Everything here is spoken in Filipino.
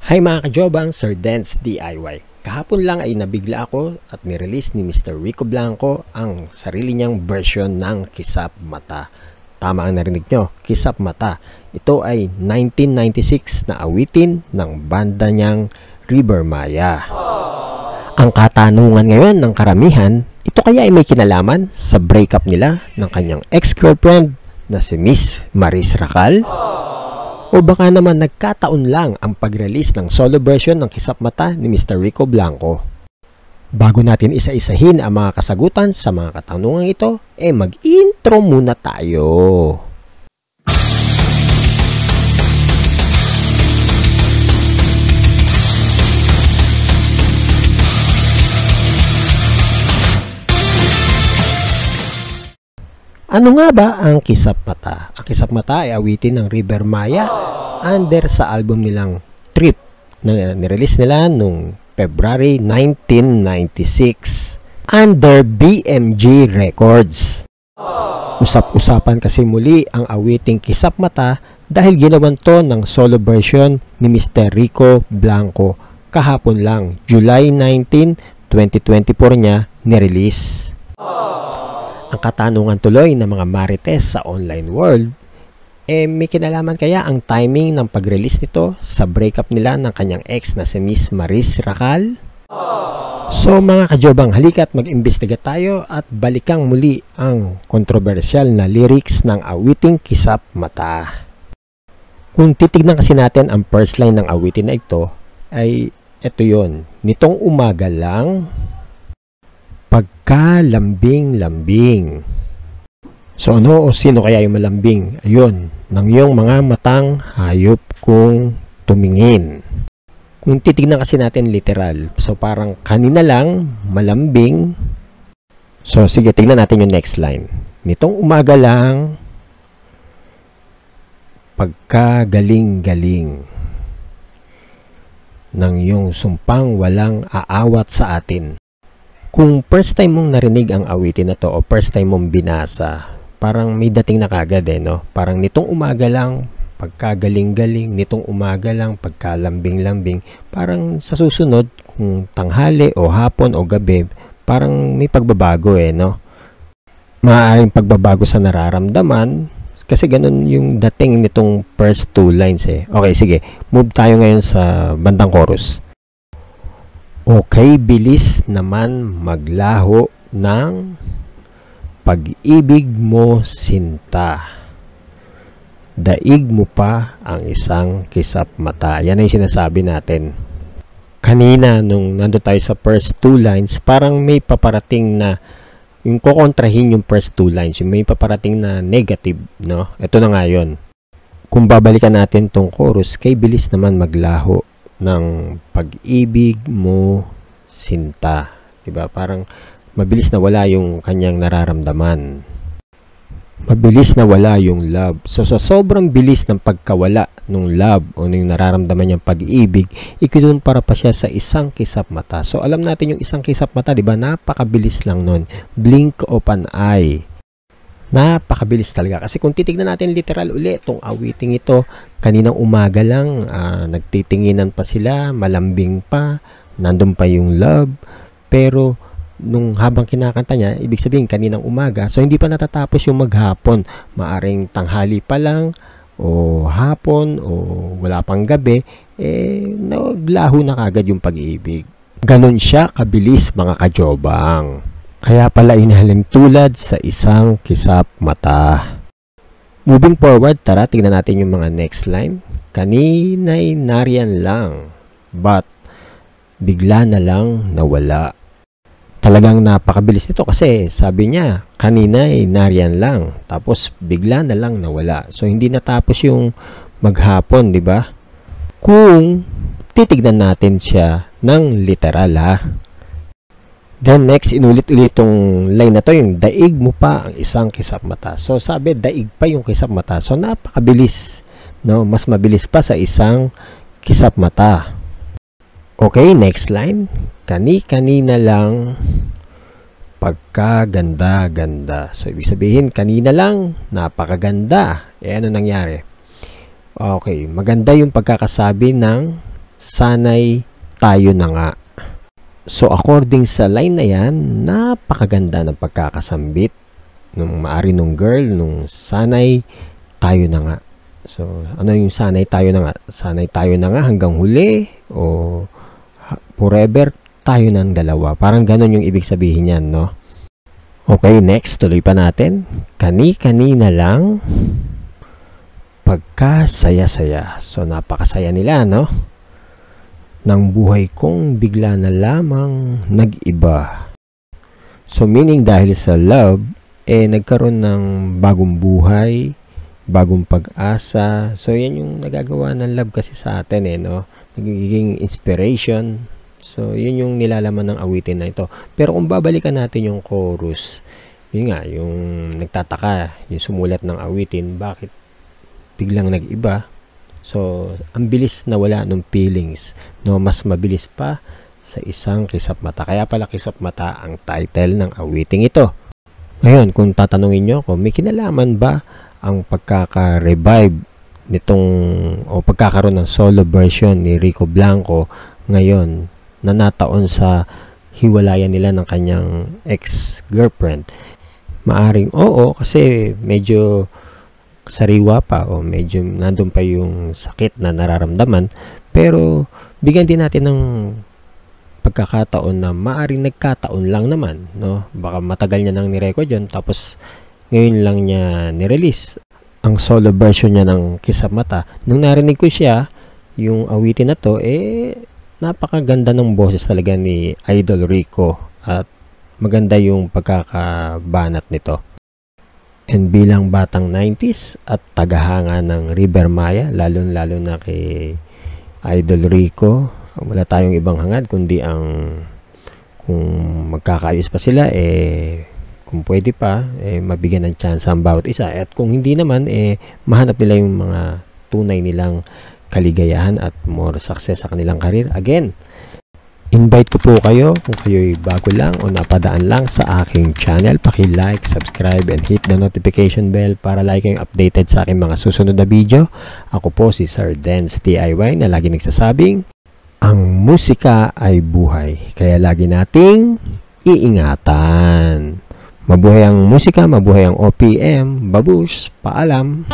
Hi mga kajobang, Sir Dance DIY. Kahapon lang ay nabigla ako at nirelease ni Mr. Rico Blanco ang sarili niyang version ng Kisap Mata. Tama ang narinig nyo, Kisap Mata. Ito ay 1996 na awitin ng banda niyang River Maya. Ang katanungan ngayon ng karamihan, ito kaya ay may kinalaman sa breakup nila ng kanyang ex-girlfriend na si Miss Maris Racal? O baka naman nagkataon lang ang pag-release ng solo version ng Kisap Mata ni Mr. Rico Blanco? Bago natin isa-isahin ang mga kasagutan sa mga katanungan ito, mag-intro muna tayo. Ano nga ba ang Kisap Mata? Ang Kisap Mata ay awitin ng River Maya under sa album nilang Trip na nirelease nila noong February 1996 under BMG Records. Usap-usapan kasi muli ang awiting Kisap Mata dahil ginawan to ng solo version ni Mr. Rico Blanco kahapon lang, July 19, 2024 niya nirelease. Ang katanungan tuloy ng mga marites sa online world, may kinalaman kaya ang timing ng pag-release nito sa breakup nila ng kanyang ex na si Miss Maris Racal? So mga kajobang, halika at mag-imbestiga tayo at balikang muli ang kontrobersyal na lyrics ng awiting Kisap Mata. Kung titignan kasi natin ang first line ng awitin na ito, ay ito yon. Nitong umaga lang, pagkalambing-lambing. So ano o sino kaya yung malambing? Ayun, ng iyong mga matang hayop kong tumingin. Kung titignan kasi natin literal, so parang kanina lang, malambing. So sige, tignan natin yung next line. Nitong umaga lang, pagkagaling-galing ng iyong sumpang walang aawat sa atin. Kung first time mong narinig ang awitin na to o first time mong binasa, parang may dating na kagad no? Parang nitong umaga lang, pagkagaling-galing, nitong umaga lang, pagkalambing-lambing. Parang sa susunod, kung tanghali o hapon o gabi, parang may pagbabago no? Maaaring pagbabago sa nararamdaman, kasi ganun yung dating nitong first two lines Okay, sige, move tayo ngayon sa bandang chorus. Okay, bilis naman maglaho ng pag-ibig mo sinta. Daig mo pa ang isang kisap mata. Yan ay sinasabi natin. Kanina, nung nandun tayo sa first two lines, parang may paparating na, yung kukontrahin yung first two lines, yung may paparating na negative, no? Ito na nga yun. Kung babalikan natin tong chorus, kay bilis naman maglaho ng pag-ibig mo sinta, diba? Parang mabilis na wala yung kanyang nararamdaman, mabilis na wala yung love. So sa sobrang bilis ng pagkawala ng love o yung nararamdaman niyang pag-ibig, ikinumpara pa siya sa isang kisap mata. So alam natin yung isang kisap mata, diba? Napakabilis lang nun, blink of an eye. Napakabilis talaga. Kasi kung titignan natin literal ulit itong awiting ito, kaninang umaga lang, nagtitinginan pa sila, malambing pa, nandun pa yung love. Pero nung habang kinakanta niya, ibig sabihin kaninang umaga, so hindi pa natatapos yung maghapon. Maaring tanghali pa lang, o hapon, o wala pang gabi, naglaho na kagad yung pag-ibig. Ganon siya kabilis mga kajobang. Kaya pala inihalim tulad sa isang kisap mata. Moving forward, tara tingnan natin yung mga next line. Kanina'y nariyan lang, but bigla na lang nawala. Talagang napakabilis nito kasi sabi niya, kanina'y nariyan lang, tapos bigla na lang nawala. So hindi natapos yung maghapon, di ba? Kung titignan natin siya ng literal Then next, inulit-ulit itong line na to, yung daig mo pa ang isang kisap mata. So sabi, daig pa yung kisap mata. So napakabilis, no? Mas mabilis pa sa isang kisap mata. Okay, next line. Kani-kanina lang, pagkaganda-ganda. So ibig sabihin, kanina lang, napakaganda. Ano nangyari? Okay, maganda yung pagkakasabi ng sana'y tayo na nga. So according sa line na yan, napakaganda ng pagkakasambit nung maari nung girl, nung sana'y tayo na nga. So ano yung sana'y tayo na nga? Sana'y tayo na nga hanggang huli o forever tayo ng dalawa. Parang ganon yung ibig sabihin yan, no? Okay, next, tuloy pa natin. Kani-kanina lang pagkasaya-saya. So napakasaya nila, no? Ng buhay kong bigla na lamang nag-iba. So meaning dahil sa love, nagkaroon ng bagong buhay, bagong pag-asa. So yan yung nagagawa ng love kasi sa atin, no? Nagiging inspiration. So yun yung nilalaman ng awitin na ito. Pero kung babalikan natin yung chorus, yun nga, yung nagtataka, yung sumulat ng awitin, bakit biglang nag-iba? So, ang bilis na wala ng feelings, no? Mas mabilis pa sa isang kisap mata. Kaya pala kisap mata ang title ng awiting ito. Ngayon, kung tatanungin nyo ako, may kinalaman ba ang pagkaka-revive nitong o pagkakaroon ng solo version ni Rico Blanco ngayon na nataon sa hiwalayan nila ng kanyang ex-girlfriend? Maaring oo, kasi medyo sariwa pa o medyo nandun pa yung sakit na nararamdaman, pero bigyan din natin ng pagkakataon na maaaring nagkataon lang naman, no? Baka matagal niya nang nirecord yun, tapos ngayon lang niya nirelease ang solo version niya ng Kisap Mata. Nung narinig ko siya, yung awitin na to, napakaganda ng boses talaga ni Idol Rico at maganda yung pagkakabanat nito. And bilang batang 90s at tagahanga ng River Maya, lalo-lalo na kay Idol Rico, wala tayong ibang hangad kundi ang kung magkakaayos pa sila, kung pwede pa, mabigyan ng chance ang bawat isa. At kung hindi naman, mahanap nila yung mga tunay nilang kaligayahan at more success sa kanilang karir. Again, invite ko po kayo kung kayo'y bago lang o napadaan lang sa aking channel, paki-like, subscribe, and hit the notification bell para lagi kayong updated sa aking mga susunod na video. Ako po si Sir Dance DIY na lagi nagsasabing, ang musika ay buhay, kaya lagi nating iingatan. Mabuhay ang musika, mabuhay ang OPM, babush, paalam!